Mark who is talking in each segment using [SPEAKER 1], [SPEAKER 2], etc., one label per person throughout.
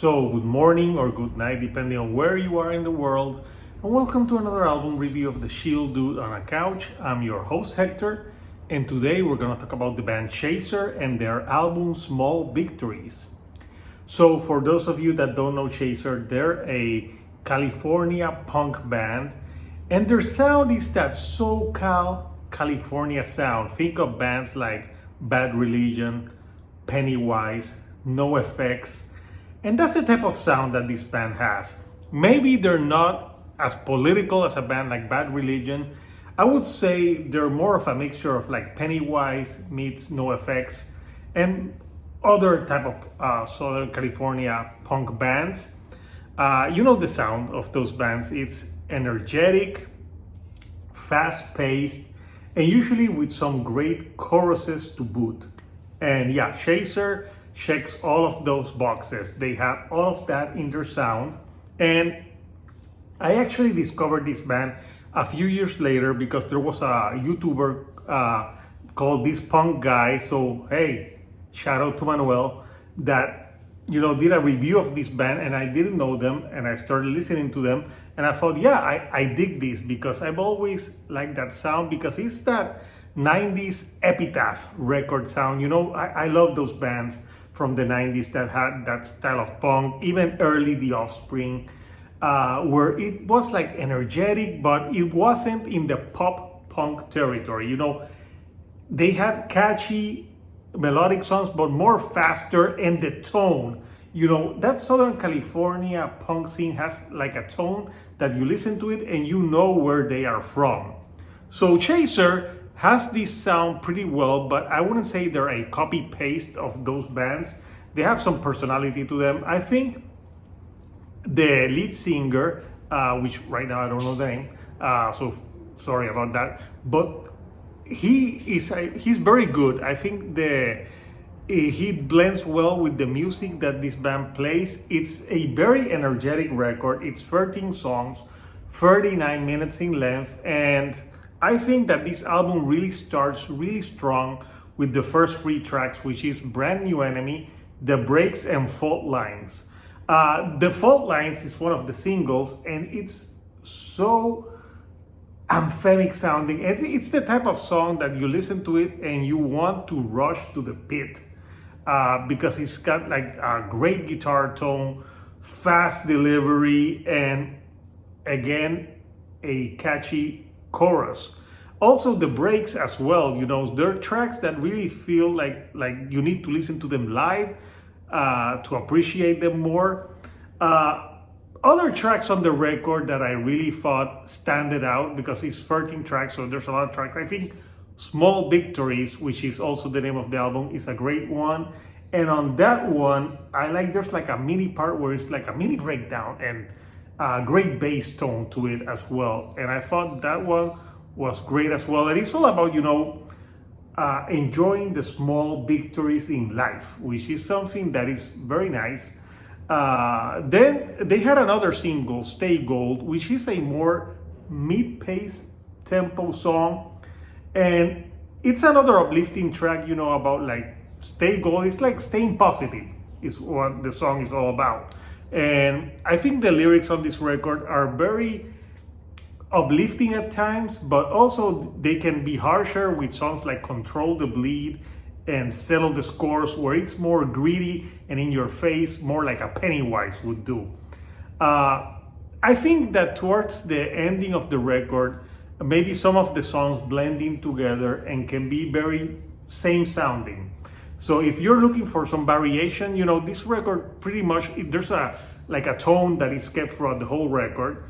[SPEAKER 1] So, good morning or good night, depending on where you are in the world, and welcome to another album review of the Shield Dude on a Couch. I'm your host, Hector, and today we're gonna talk about the band Chaser and their album Small Victories. So, for those of you that don't know Chaser, they're a California punk band, and their sound is that SoCal California sound. Think of bands like Bad Religion, Pennywise, No Effects. And that's the type of sound that this band has. Maybe they're not as political as a band like Bad Religion. I would say they're more of a mixture of like Pennywise meets No Effects and other type of Southern California punk bands. You know the sound of those bands. It's energetic, fast-paced, and usually with some great choruses to boot. And yeah, Chaser checks all of those boxes. They have all of that in their sound. And I actually discovered this band a few years later because there was a YouTuber called This Punk Guy. So hey, shout out to Manuel that did a review of this band, and I didn't know them, and I started listening to them, and I thought, yeah, I dig this because I've always liked that sound because it's that 90s epitaph record sound. I love those bands from the 90s that had that style of punk, even early The Offspring, where it was like energetic, but it wasn't in the pop punk territory. They had catchy melodic songs, but more faster, and the tone. That Southern California punk scene has like a tone that you listen to it and you know where they are from. So Chaser has this sound pretty well, but I wouldn't say they're a copy paste of those bands. They have some personality to them. I think the lead singer, which right now I don't know the name, so sorry about that, but he's very good. I think he blends well with the music that this band plays. It's a very energetic record. It's 13 songs, 39 minutes in length, and I think that this album really starts really strong with the first three tracks, which is Brand New Enemy, The Breaks, and Fault Lines. The Fault Lines is one of the singles, and it's so anthemic sounding. It's the type of song that you listen to it and you want to rush to the pit because it's got like a great guitar tone, fast delivery, and again, a catchy chorus. Also, the breaks as well. They're tracks that really feel like you need to listen to them live to appreciate them more. Other tracks on the record that I really thought standed out because it's 13 tracks, so there's a lot of tracks. I think Small Victories, which is also the name of the album, is a great one. And on that one, there's like a mini part where it's like a mini breakdown and a great bass tone to it as well. And I thought that one was great as well. And it's all about, enjoying the small victories in life, which is something that is very nice. Then they had another single, Stay Gold, which is a more mid-paced tempo song. And it's another uplifting track, about like Stay Gold. It's like staying positive is what the song is all about. And I think the lyrics on this record are very uplifting at times, but also they can be harsher with songs like Control the Bleed and Settle the Scores, where it's more greedy and in your face, more like a Pennywise would do. I think that towards the ending of the record, maybe some of the songs blend in together and can be very same sounding. So if you're looking for some variation, this record pretty much, there's a tone that is kept throughout the whole record.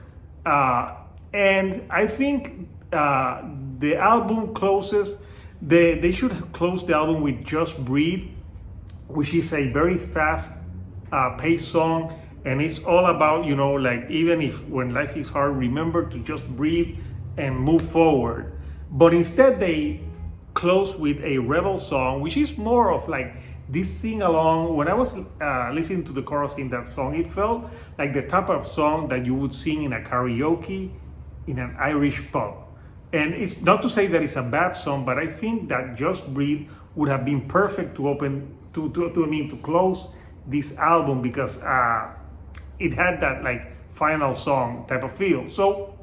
[SPEAKER 1] And I think the album closes, they should close the album with Just Breathe, which is a very fast paced song. And it's all about, even if when life is hard, remember to just breathe and move forward. But instead they close with a rebel song, which is more of like this sing along. When I was listening to the chorus in that song, it felt like the type of song that you would sing in a karaoke in an Irish pub. And it's not to say that it's a bad song, but I think that Just Breathe would have been perfect to close this album because it had that like final song type of feel. So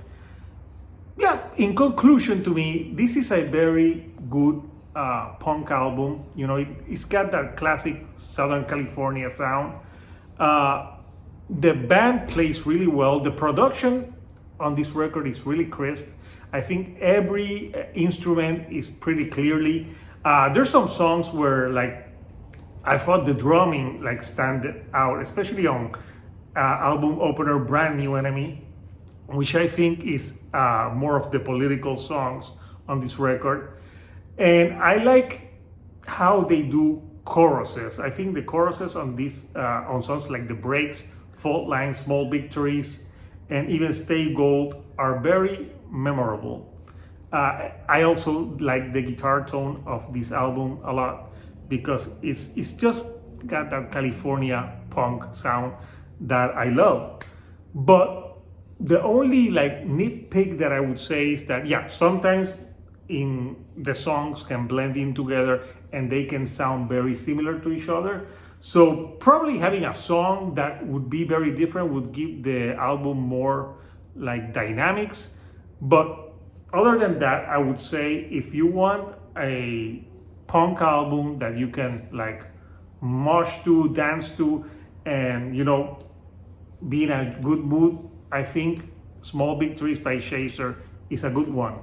[SPEAKER 1] yeah, in conclusion, to me, this is a very good punk album. You know, it's got that classic Southern California sound. The band plays really well. The production on this record is really crisp. I think every instrument is pretty clearly. There's some songs where like I thought the drumming like stand out, especially on album opener Brand New Enemy, which I think is more of the political songs on this record. And I like how they do choruses. I think the choruses on these on songs like The Breaks, Fault Line, Small Victories, and even Stay Gold are very memorable. I also like the guitar tone of this album a lot because it's just got that California punk sound that I love. But the only like nitpick that I would say is that yeah, sometimes in the songs can blend in together and they can sound very similar to each other. So probably having a song that would be very different would give the album more like dynamics. But other than that, I would say if you want a punk album that you can like mosh to, dance to, and you know, be in a good mood, I think Small Victories by Chaser is a good one.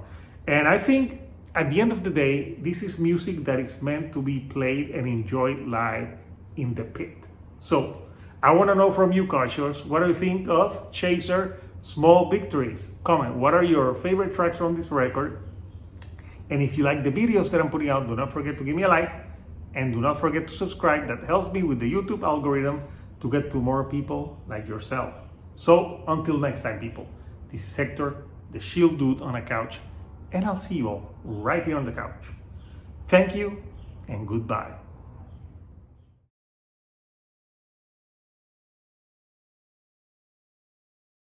[SPEAKER 1] And I think at the end of the day, this is music that is meant to be played and enjoyed live in the pit. So I want to know from you, Cautious, what do you think of Chaser Small Victories? Comment, what are your favorite tracks from this record? And if you like the videos that I'm putting out, do not forget to give me a like and do not forget to subscribe. That helps me with the YouTube algorithm to get to more people like yourself. So until next time, people, this is Hector, the Shield Dude on a couch, and I'll see you all right here on the couch. Thank you and goodbye.